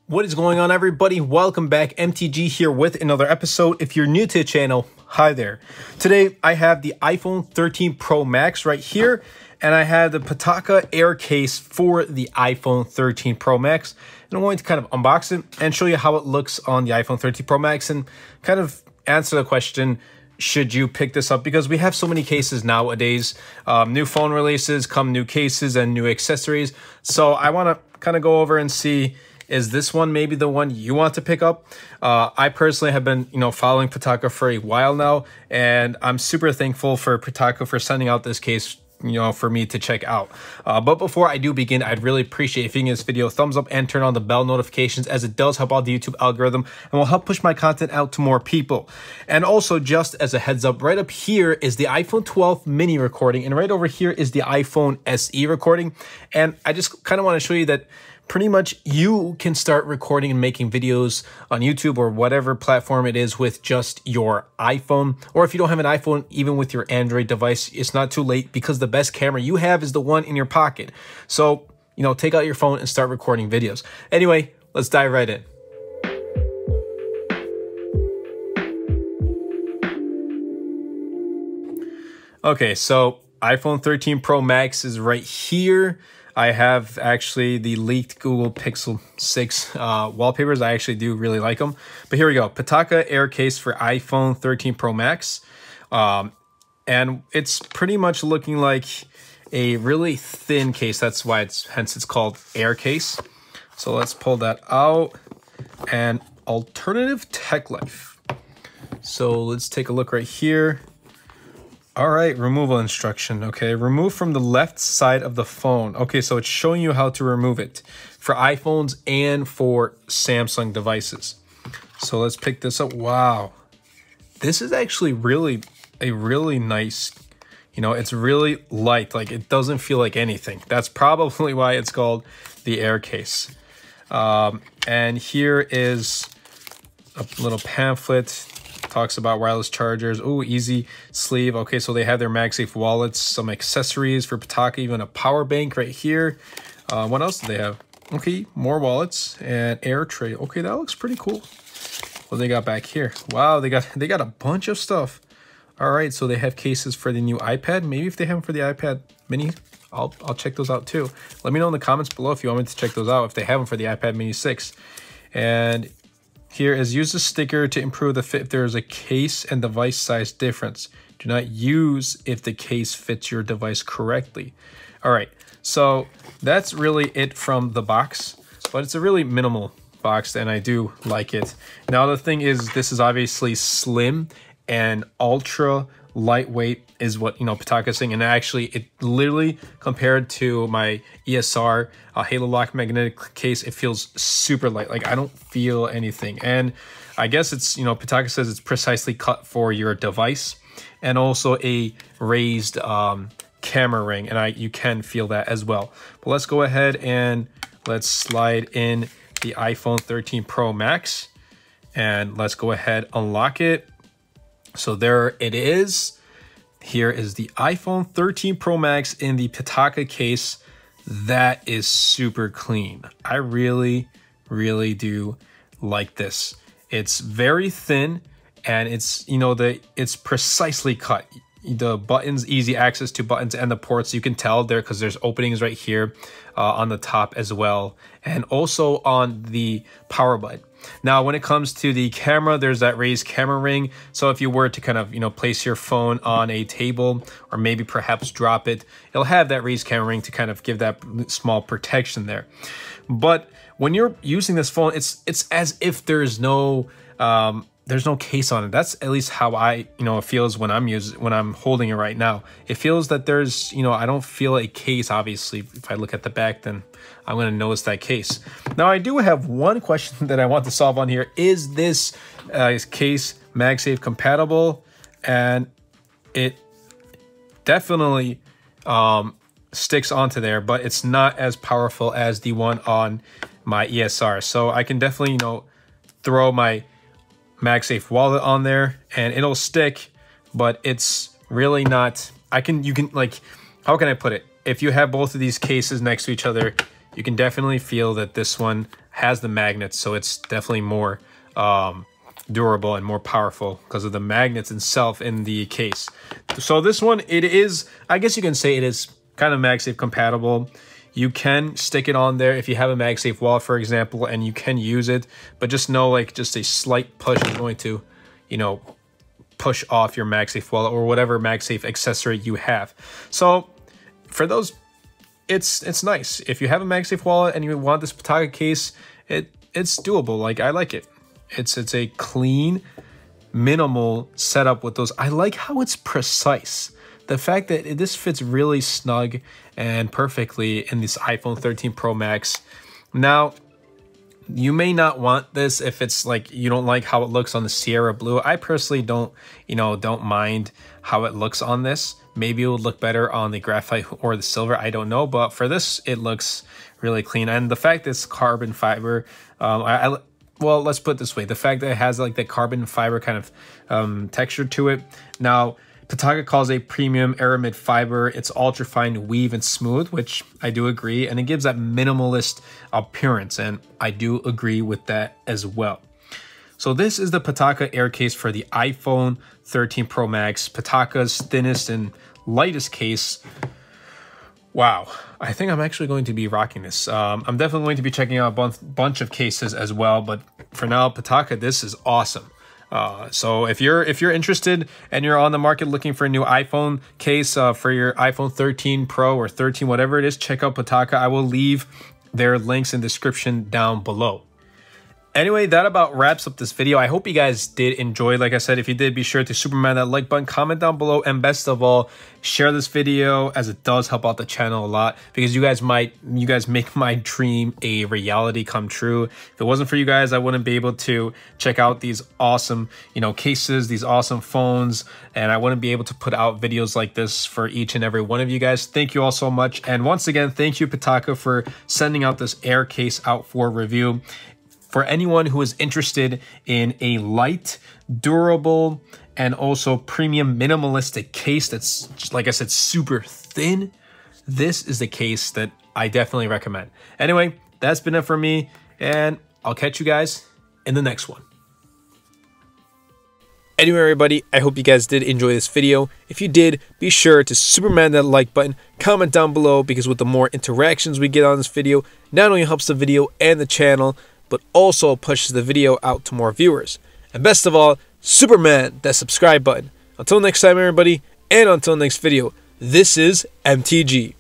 What is going on, everybody? Welcome back. MTG here with another episode. If you're new to the channel, hi there. Today I have the iPhone 13 Pro Max right here, and I have the Pitaka Air case for the iPhone 13 Pro Max. And I'm going to kind of unbox it and show you how it looks on the iPhone 13 Pro Max and kind of answer the question, should you pick this up? Because we have so many cases nowadays. New phone releases come new cases and new accessories. So I want to kind of go over and see, is this one maybe the one you want to pick up? I personally have been, following Pitaka for a while now, and I'm super thankful for Pitaka for sending out this case, for me to check out. But before I do begin, I'd really appreciate if you can give this video a thumbs up and turn on the bell notifications, as it does help out the YouTube algorithm and will help push my content out to more people. And also, just as a heads up, right up here is the iPhone 12 mini recording, and right over here is the iPhone SE recording. And I just kind of want to show you that pretty much you can start recording and making videos on YouTube or whatever platform it is with just your iPhone. Or if you don't have an iPhone, even with your Android device, it's not too late, because the best camera you have is the one in your pocket. So, take out your phone and start recording videos. Anyway, let's dive right in. Okay, so iPhone 13 Pro Max is right here. I have actually the leaked Google Pixel 6 wallpapers. I actually do really like them. But here we go. Pitaka Air case for iPhone 13 Pro Max. And it's pretty much looking like a really thin case. That's why hence it's called Air case. So let's pull that out. And alternative tech life. So let's take a look right here. All right, removal instruction. Okay, remove from the left side of the phone. Okay, so it's showing you how to remove it for iPhones and for Samsung devices. So let's pick this up. Wow, this is actually really nice. It's really light. Like, it doesn't feel like anything. That's probably why it's called the Air case. And here is a little pamphlet. Talks about wireless chargers. Oh, easy sleeve. Okay, so they have their MagSafe wallets, some accessories for Pitaka, even a power bank right here. What else do they have? Okay, more wallets and air tray. Okay, that looks pretty cool. What they got back here? Wow, they got a bunch of stuff. All right, so they have cases for the new iPad. Maybe if they have them for the iPad mini, I'll check those out too. Let me know in the comments below if you want me to check those out, if they have them for the iPad mini 6. And here is, use a sticker to improve the fit if there is a case and device size difference. Do not use if the case fits your device correctly. All right, so that's really it from the box, but it's a really minimal box and I do like it. Now the thing is, this is obviously slim and ultra lightweight is what Pitaka is saying, and actually it literally, compared to my ESR Halo Lock magnetic case, it feels super light. Like, I don't feel anything. And I guess it's Pitaka says it's precisely cut for your device, and also a raised camera ring, and you can feel that as well. But let's go ahead and let's slide in the iPhone 13 Pro Max, and let's go ahead, unlock it. So there it is. Here is the iPhone 13 Pro Max in the Pitaka case. That is super clean. I really do like this. It's very thin, and it's it's precisely cut. The buttons, easy access to buttons and the ports, you can tell there because there's openings right here on the top as well, and also on the power button. Now, when it comes to the camera, there's that raised camera ring. So if you were to kind of, place your phone on a table or maybe perhaps drop it, it'll have that raised camera ring to kind of give that small protection there. But when you're using this phone, it's as if there's no case on it. That's at least how it feels when I'm holding it right now. It feels that there's, I don't feel a case. Obviously, if I look at the back, then I'm going to notice that case. Now, I do have one question that I want to solve on here. Is this case MagSafe compatible? And it definitely sticks onto there, but it's not as powerful as the one on my ESR. So I can definitely, throw my MagSafe wallet on there and it'll stick, but it's really not. You can like, how can I put it? If you have both of these cases next to each other, you can definitely feel that this one has the magnets, so it's definitely more durable and more powerful because of the magnets itself in the case. So this one, it is, I guess you can say it is kind of MagSafe compatible. You can stick it on there if you have a MagSafe wallet, for example, and you can use it, but just know, like, just a slight push is going to, you know, push off your MagSafe wallet or whatever MagSafe accessory you have. So for those, it's nice. If you have a MagSafe wallet and you want this Pitaka case, it's doable. Like, I like it. It's a clean, minimal setup with those. I like how it's precise. The fact that this fits really snug and perfectly in this iPhone 13 Pro Max. Now, you may not want this if it's like you don't like how it looks on the Sierra Blue. I personally don't mind how it looks on this. Maybe it would look better on the graphite or the silver. I don't know, but for this, it looks really clean. And the fact that it's carbon fiber, well, let's put it this way: the fact that it has like the carbon fiber kind of texture to it. Now, Pitaka calls a premium aramid fiber. It's ultra fine weave and smooth, which I do agree, and it gives that minimalist appearance, and I do agree with that as well. So this is the Pitaka Air case for the iPhone 13 Pro Max, Pitaka's thinnest and lightest case. Wow, I think I'm actually going to be rocking this. I'm definitely going to be checking out a bunch of cases as well, but for now, Pitaka, this is awesome. So if you're interested and you're on the market looking for a new iPhone case for your iPhone 13 Pro or 13, whatever it is, check out Pitaka. I will leave their links in the description down below. Anyway, that about wraps up this video. I hope you guys did enjoy. Like I said, if you did, be sure to Superman that like button, comment down below, and best of all, share this video, as it does help out the channel a lot, because you guys make my dream a reality come true. If it wasn't for you guys, I wouldn't be able to check out these awesome, cases, these awesome phones, and I wouldn't be able to put out videos like this for each and every one of you guys. Thank you all so much. And once again, thank you, Pitaka, for sending out this Air case out for review. For anyone who is interested in a light, durable, and also premium minimalistic case that's, like I said, super thin, this is the case that I definitely recommend. Anyway, that's been it for me, and I'll catch you guys in the next one. Anyway, everybody, I hope you guys did enjoy this video. If you did, be sure to Superman that like button, comment down below, because with the more interactions we get on this video, not only helps the video and the channel, but also pushes the video out to more viewers. And best of all, Superman that subscribe button. Until next time, everybody, and until next video, this is MTG.